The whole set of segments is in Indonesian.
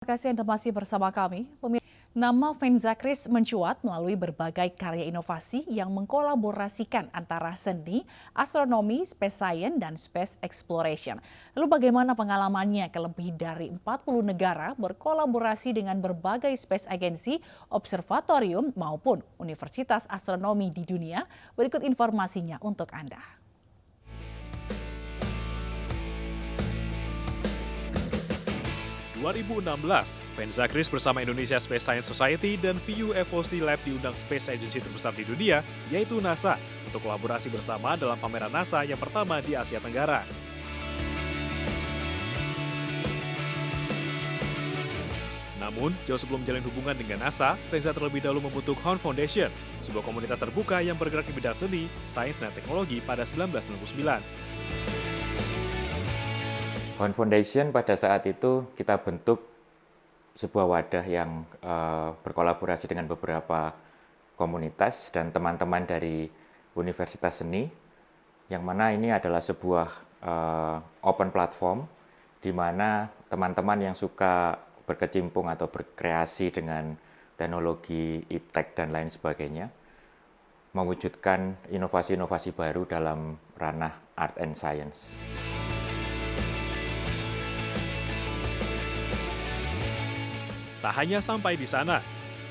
Terima kasih Anda masih bersama kami. Nama Venza Kris mencuat melalui berbagai karya inovasi yang mengkolaborasikan antara seni, astronomi, space science, dan space exploration. Lalu bagaimana pengalamannya ke lebih dari 40 negara berkolaborasi dengan berbagai space agency, observatorium, maupun universitas astronomi di dunia? Berikut informasinya untuk Anda. 2016, Venza Kris bersama Indonesia Space Science Society dan VUFOC Lab diundang space agency terbesar di dunia, yaitu NASA, untuk kolaborasi bersama dalam pameran NASA yang pertama di Asia Tenggara. Namun, jauh sebelum menjalin hubungan dengan NASA, Venza terlebih dahulu membentuk Horn Foundation, sebuah komunitas terbuka yang bergerak di bidang seni, sains, dan teknologi pada 1999. Horn Foundation pada saat itu kita bentuk sebuah wadah yang berkolaborasi dengan beberapa komunitas dan teman-teman dari Universitas Seni, yang mana ini adalah sebuah open platform di mana teman-teman yang suka berkecimpung atau berkreasi dengan teknologi iptek dan lain sebagainya, mewujudkan inovasi-inovasi baru dalam ranah art and science. Tak hanya sampai di sana,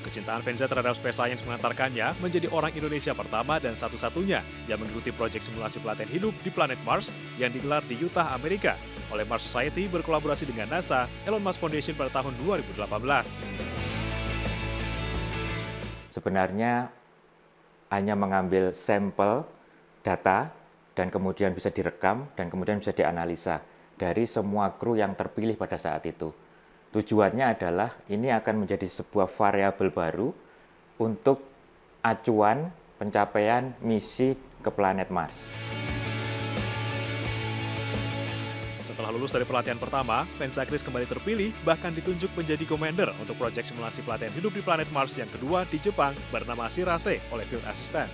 kecintaan Venza terhadap space science mengantarkannya menjadi orang Indonesia pertama dan satu-satunya yang mengikuti proyek simulasi pelatihan hidup di planet Mars yang digelar di Utah, Amerika oleh Mars Society berkolaborasi dengan NASA, Elon Musk Foundation pada tahun 2018. Sebenarnya hanya mengambil sampel data dan kemudian bisa direkam dan kemudian bisa dianalisa dari semua kru yang terpilih pada saat itu. Tujuannya adalah ini akan menjadi sebuah variabel baru untuk acuan pencapaian misi ke planet Mars. Setelah lulus dari pelatihan pertama, Venza Kris kembali terpilih bahkan ditunjuk menjadi commander untuk proyek simulasi pelatihan hidup di planet Mars yang kedua di Jepang bernama Shirase oleh Field Assistant.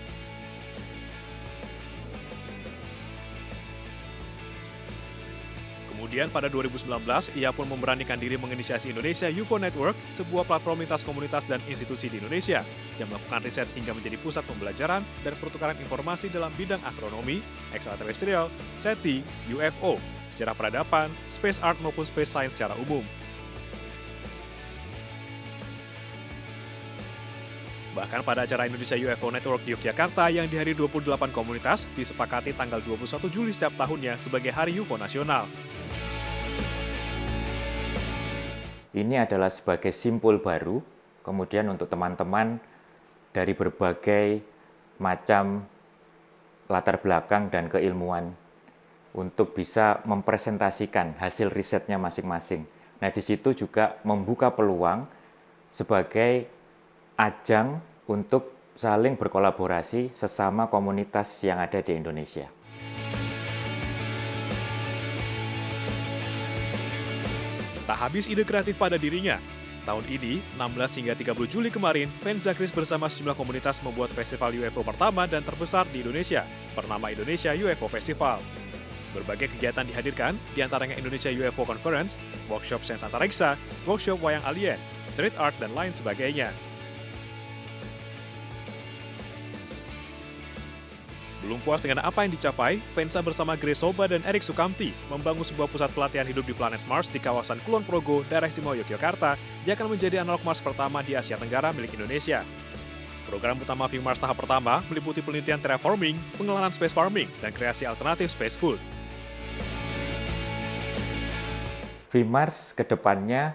Kemudian pada 2019, ia pun memberanikan diri menginisiasi Indonesia UFO Network, sebuah platform lintas komunitas dan institusi di Indonesia yang melakukan riset hingga menjadi pusat pembelajaran dan pertukaran informasi dalam bidang astronomi, ekstraterestrial, SETI, UFO, sejarah peradaban, space art maupun space science secara umum. Bahkan pada acara Indonesia UFO Network di Yogyakarta yang dihadiri 28 komunitas, disepakati tanggal 21 Juli setiap tahunnya sebagai Hari UFO Nasional. Ini adalah sebagai simpul baru, kemudian untuk teman-teman dari berbagai macam latar belakang dan keilmuan untuk bisa mempresentasikan hasil risetnya masing-masing. Nah, di situ juga membuka peluang sebagai ajang untuk saling berkolaborasi sesama komunitas yang ada di Indonesia. Tak habis ide kreatif pada dirinya. Tahun ini, 16 hingga 30 Juli kemarin, Venza Kris bersama sejumlah komunitas membuat festival UFO pertama dan terbesar di Indonesia, bernama Indonesia UFO Festival. Berbagai kegiatan dihadirkan, diantaranya Indonesia UFO Conference, workshop sains antariksa, workshop wayang alien, street art, dan lain sebagainya. Belum puas dengan apa yang dicapai, Venza bersama Grace Soba dan Erik Sukamti membangun sebuah pusat pelatihan hidup di planet Mars di kawasan Kulon Progo, daerah istimewa Yogyakarta, yang akan menjadi analog Mars pertama di Asia Tenggara milik Indonesia. Program utama VMars tahap pertama meliputi penelitian terraforming, pengelolaan space farming, dan kreasi alternatif space food. VMars ke depannya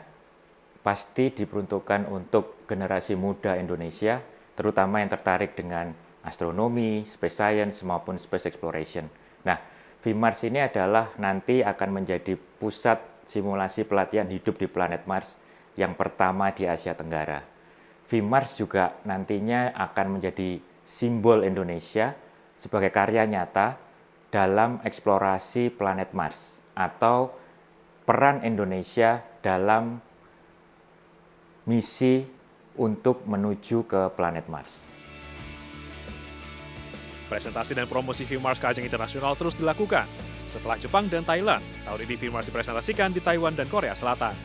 pasti diperuntukkan untuk generasi muda Indonesia, terutama yang tertarik dengan astronomi, space science, maupun space exploration. Nah, VMars ini adalah nanti akan menjadi pusat simulasi pelatihan hidup di planet Mars yang pertama di Asia Tenggara. VMars juga nantinya akan menjadi simbol Indonesia sebagai karya nyata dalam eksplorasi planet Mars atau peran Indonesia dalam misi untuk menuju ke planet Mars. Presentasi dan promosi VMars ke ajang internasional terus dilakukan. Setelah Jepang dan Thailand, tahun ini VMars dipresentasikan di Taiwan dan Korea Selatan.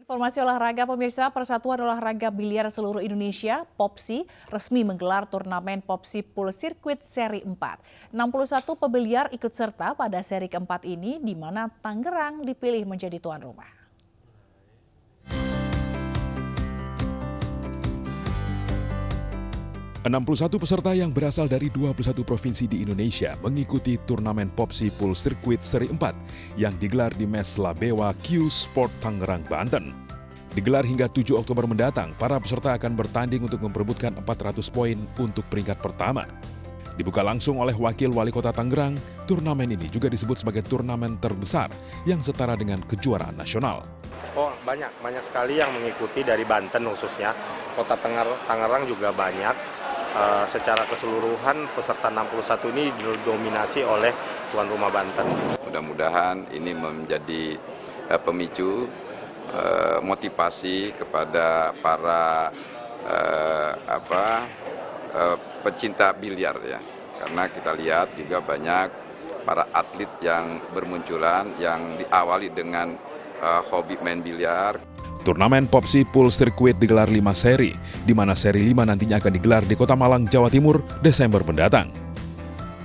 Informasi olahraga pemirsa, Persatuan Olahraga Biliar Seluruh Indonesia, POPSI, resmi menggelar turnamen POPSI Pool Circuit Seri 4. 61 pebiliar ikut serta pada seri keempat ini, di mana Tangerang dipilih menjadi tuan rumah. Satu peserta yang berasal dari 21 provinsi di Indonesia mengikuti turnamen POPSI Pool Circuit Seri 4 yang digelar di Mes Labewa Q Sport Tangerang, Banten. Digelar hingga 7 Oktober mendatang, para peserta akan bertanding untuk memperebutkan 400 poin untuk peringkat pertama. Dibuka langsung oleh Wakil Wali Kota Tangerang, turnamen ini juga disebut sebagai turnamen terbesar yang setara dengan kejuaraan nasional. Oh, banyak sekali yang mengikuti dari Banten khususnya. Kota Tangerang juga banyak. Secara keseluruhan peserta 61 ini didominasi oleh tuan rumah Banten. Mudah-mudahan ini menjadi pemicu motivasi kepada para pecinta biliar ya. Karena kita lihat juga banyak para atlet yang bermunculan yang diawali dengan hobi main biliar. Turnamen POPSI Pool Circuit digelar 5 seri, di mana seri 5 nantinya akan digelar di Kota Malang, Jawa Timur, Desember mendatang.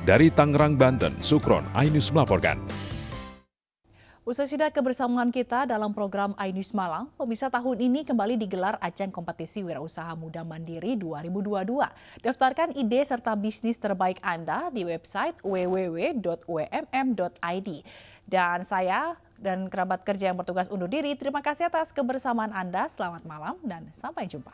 Dari Tangerang, Banten, Sukron, iNews melaporkan. Usai sudah kebersamaan kita dalam program iNews Malang, pemirsa, tahun ini kembali digelar ajang kompetisi wirausaha muda mandiri 2022. Daftarkan ide serta bisnis terbaik Anda di website www.umm.id. Dan saya dan kerabat kerja yang bertugas undur diri, terima kasih atas kebersamaan Anda. Selamat malam dan sampai jumpa.